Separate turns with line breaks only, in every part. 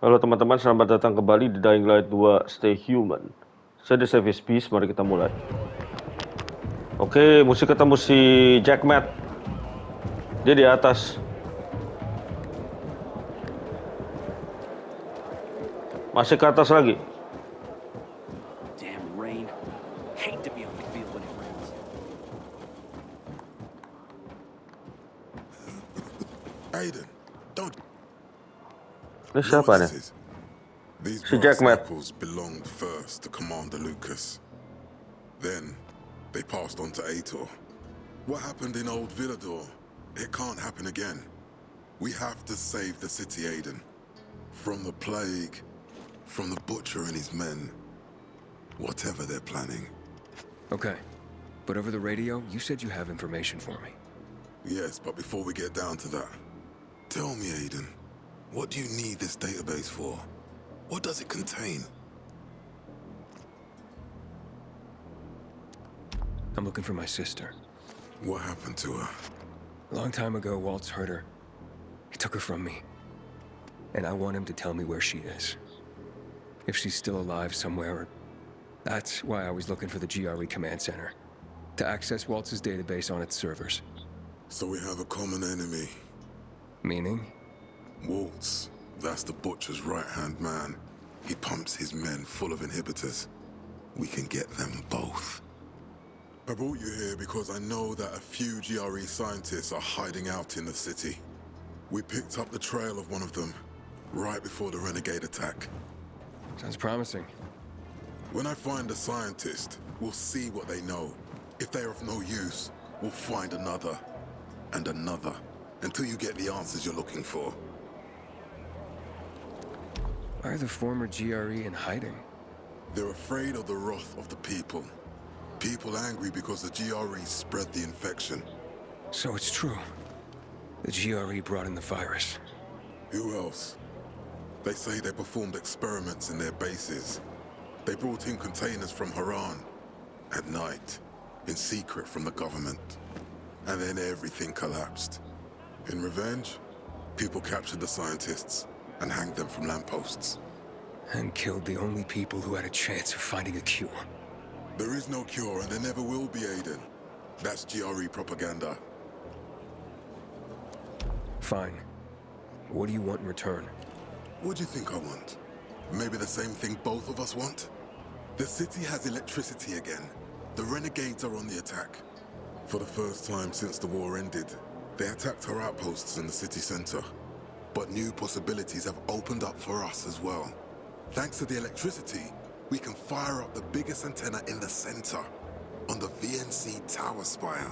Halo teman-teman, selamat datang kembali di Dying Light 2 Stay Human. Saya di Service Peace, mari kita mulai. Oke, mesti ketemu si Jack Matt. Dia di atas. Masih ke atas lagi.
Damn rain. Hate to be on the field when it rains.
Aiden, don't.
Ini
You know
siapa
what
nih?
this is? These
Si
brass
Jack Matt.
knuckles belonged first to Commander Lucas. Then they passed on to Aitor. What happened in Old Villador? It can't happen again. We have to save the city, Aiden. From the plague, from the butcher and his men. Whatever they're planning.
Okay. But over the radio, you said you have information for me.
Yes, but before we get down to that, tell me, Aiden, what do you need this database for? What does it contain?
I'm looking for my sister.
What happened to her?
A long time ago, Waltz hurt her. He took her from me. And I want him to tell me where she is. If she's still alive somewhere. That's why I was looking for the GRE command center. To access Waltz's database on its servers.
So we have a common enemy.
Meaning?
Waltz. That's the butcher's right-hand man. He pumps his men full of inhibitors. We can get them both. I brought you here because I know that a few GRE scientists are hiding out in the city. We picked up the trail of one of them right before the renegade attack.
Sounds promising.
When I find a scientist, we'll see what they know. If they're of no use, we'll find another and another until you get the answers you're looking for.
Why are the former GRE in hiding?
They're afraid of the wrath of the people. People angry because the GRE spread the infection.
So it's true. The GRE brought in the virus.
Who else? They say they performed experiments in their bases. They brought in containers from Haran at night, in secret from the government. And then everything collapsed. In revenge, people captured the scientists and hanged them from lampposts.
And killed the only people who had a chance of finding a cure.
There is no cure and there never will be, Aiden. That's GRE propaganda.
Fine. What do you want in return?
What do you think I want? Maybe the same thing both of us want? The city has electricity again. The renegades are on the attack. For the first time since the war ended, they attacked our outposts in the city center. But new possibilities have opened up for us as well. Thanks to the electricity, we can fire up the biggest antenna in the center, on the VNC tower spire.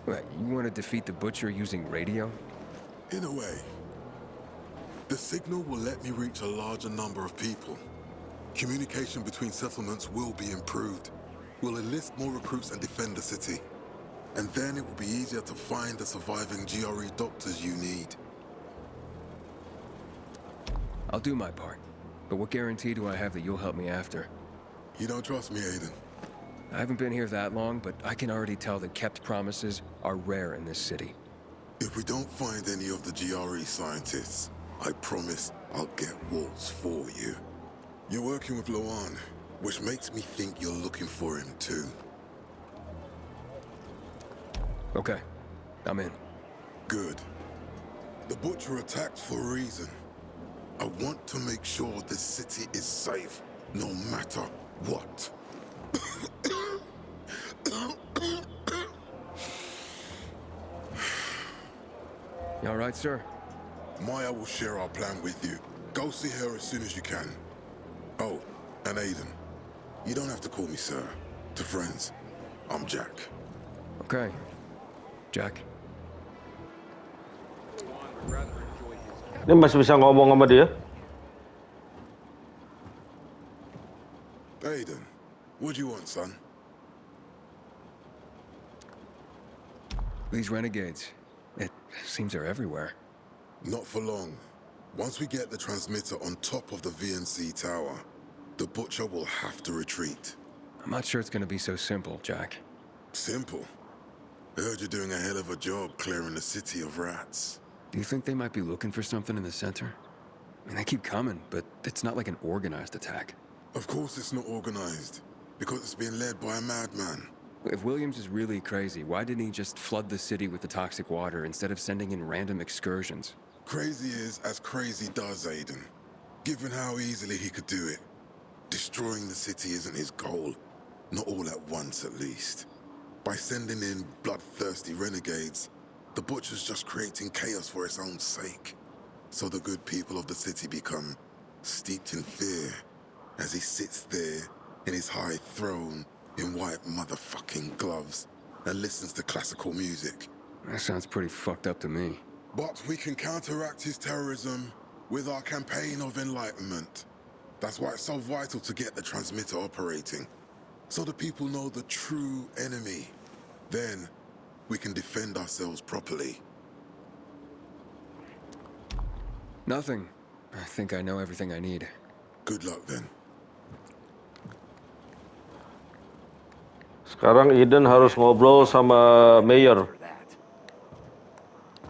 What, you want to defeat the Butcher using radio?
In a way. The signal will let me reach a larger number of people. Communication between settlements will be improved. We'll enlist more recruits and defend the city. And then it will be easier to find the surviving GRE doctors you need.
I'll do my part. But what guarantee do I have that you'll help me after?
You don't trust me, Aiden?
I haven't been here that long, but I can already tell that kept promises are rare in this city.
If we don't find any of the GRE scientists, I promise I'll get Waltz for you. You're working with Loan, which makes me think you're looking for him too.
Okay, I'm in.
Good. The Butcher attacked for a reason. I want to make sure this city is safe, no matter what.
You all right, sir?
Maya will share our plan with you. Go see her as soon as you can. Oh, and Aiden, you don't have to call me sir. To friends, I'm Jack.
Okay. Jack.
Ini masih bisa ngomong sama dia?
Aiden, what do you want, son?
These renegades. It seems they're everywhere.
Not for long. Once we get the transmitter on top of the VNC tower, the Butcher will have to retreat.
I'm not sure it's gonna be so simple, Jack.
Simple? I heard you're doing a hell of a job clearing the city of rats.
Do you think they might be looking for something in the center? I mean, they keep coming, but it's not like an organized attack.
Of course it's not organized, because it's being led by a madman.
If Williams is really crazy, why didn't he just flood the city with the toxic water instead of sending in random excursions?
Crazy is as crazy does, Aiden. Given how easily he could do it. Destroying the city isn't his goal. Not all at once, at least. By sending in bloodthirsty renegades, the Butcher's just creating chaos for its own sake. So the good people of the city become steeped in fear as he sits there in his high throne in white motherfucking gloves and listens to classical music.
That sounds pretty fucked up to me.
But we can counteract his terrorism with our campaign of enlightenment. That's why it's so vital to get the transmitter operating, so the people know the true enemy. Then, we can defend ourselves properly.
Nothing. I think I know everything I need.
Good luck then.
Sekarang Aiden harus ngobrol sama Meyer.
For that.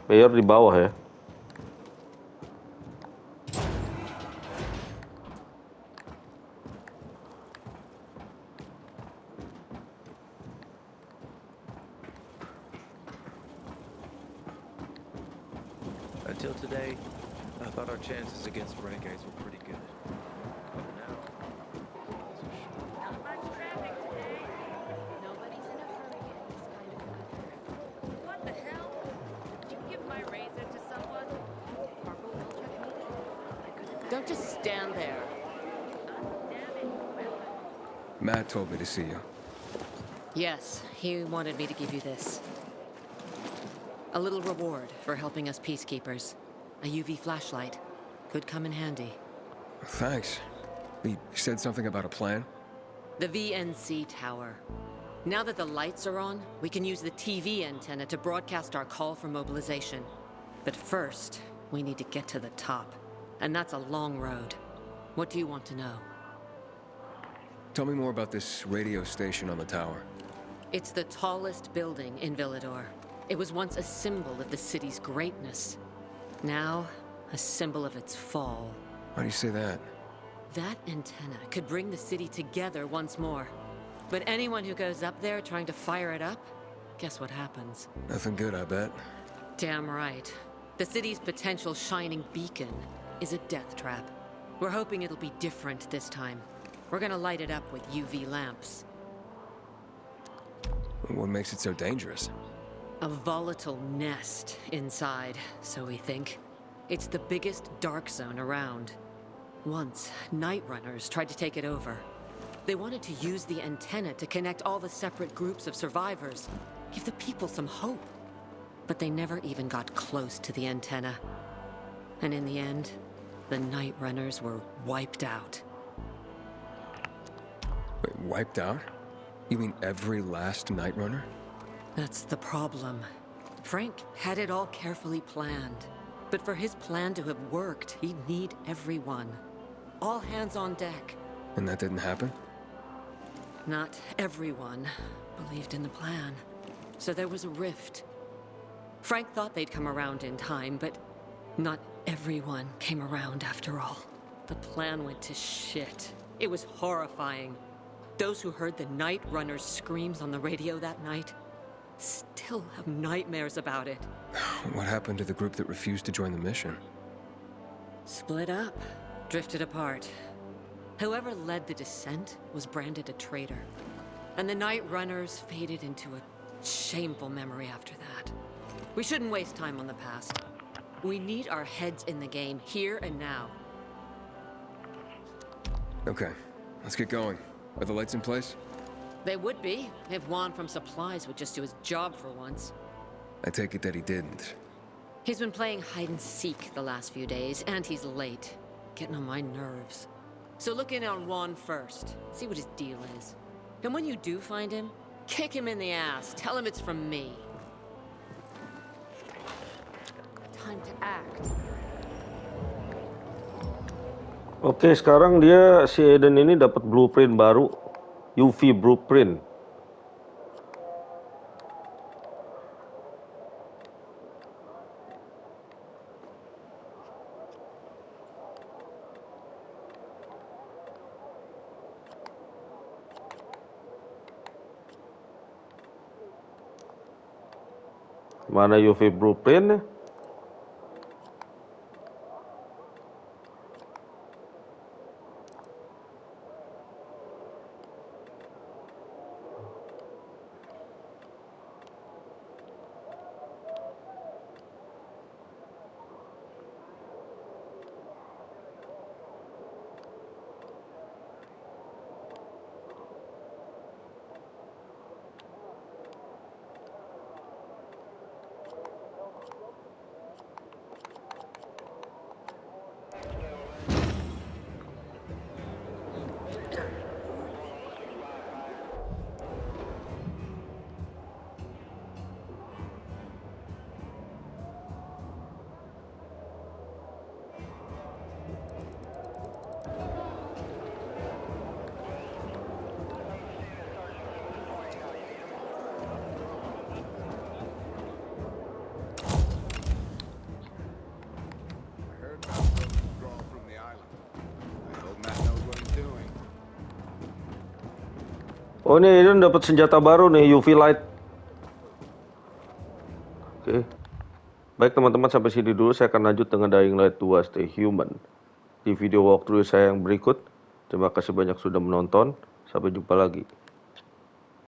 Meyer di bawah ya.
Until today, I thought our chances against renegades were pretty good. But now,
Not much traffic today. Nobody's in a hurry in this kind of weather. What the hell? Did you give my razor to someone? Corporal Wilczek needed it. Don't just stand there.
Matt told me to see you.
Yes, he wanted me to give you this. A little reward for helping us peacekeepers. A UV flashlight. Could come in handy.
Thanks. He said something about a plan?
The VNC tower. Now that the lights are on, we can use the TV antenna to broadcast our call for mobilization. But first, we need to get to the top. And that's a long road. What do you want to know?
Tell me more about this radio station on the tower.
It's the tallest building in Villador. It was once a symbol of the city's greatness. Now, a symbol of its fall.
Why do you say that?
That antenna could bring the city together once more. But anyone who goes up there trying to fire it up, guess what happens?
Nothing good, I bet.
Damn right. The city's potential shining beacon is a death trap. We're hoping it'll be different this time. We're gonna light it up with UV lamps.
What makes it so dangerous?
A volatile nest inside, so we think. It's the biggest dark zone around. Once, night runners tried to take it over. They wanted to use the antenna to connect all the separate groups of survivors, give the people some hope. But they never even got close to the antenna. And in the end, the night runners were wiped out.
Wait, wiped out? You mean every last Night Runner?
That's the problem. Frank had it all carefully planned. But for his plan to have worked, he'd need everyone. All hands on deck.
And that didn't happen?
Not everyone believed in the plan. So there was a rift. Frank thought they'd come around in time, but not everyone came around after all. The plan went to shit. It was horrifying. Those who heard the Night Runner's screams on the radio that night still have nightmares about it.
What happened to the group that refused to join the mission?
Split up, drifted apart. Whoever led the descent was branded a traitor. And the Night Runners faded into a shameful memory after that. We shouldn't waste time on the past. We need our heads in the game, here and now.
Okay, let's get going. Are the lights in place?
They would be, if Juan from Supplies would just do his job for once.
I take it that he didn't.
He's been playing hide and seek the last few days, and he's late. Getting on my nerves. So look in on Juan first. See what his deal is. And when you do find him, kick him in the ass. Tell him it's from me. Time to act.
Oke, sekarang dia si Aiden ini dapat blueprint baru, UV blueprint. Mana UV blueprint? Oh, ini Aiden dapat senjata baru nih, UV light. Oke. Baik teman-teman, sampai sini dulu. Saya akan lanjut dengan Dying Light 2 Stay Human di video walkthrough saya yang berikut. Terima kasih banyak sudah menonton. Sampai jumpa lagi.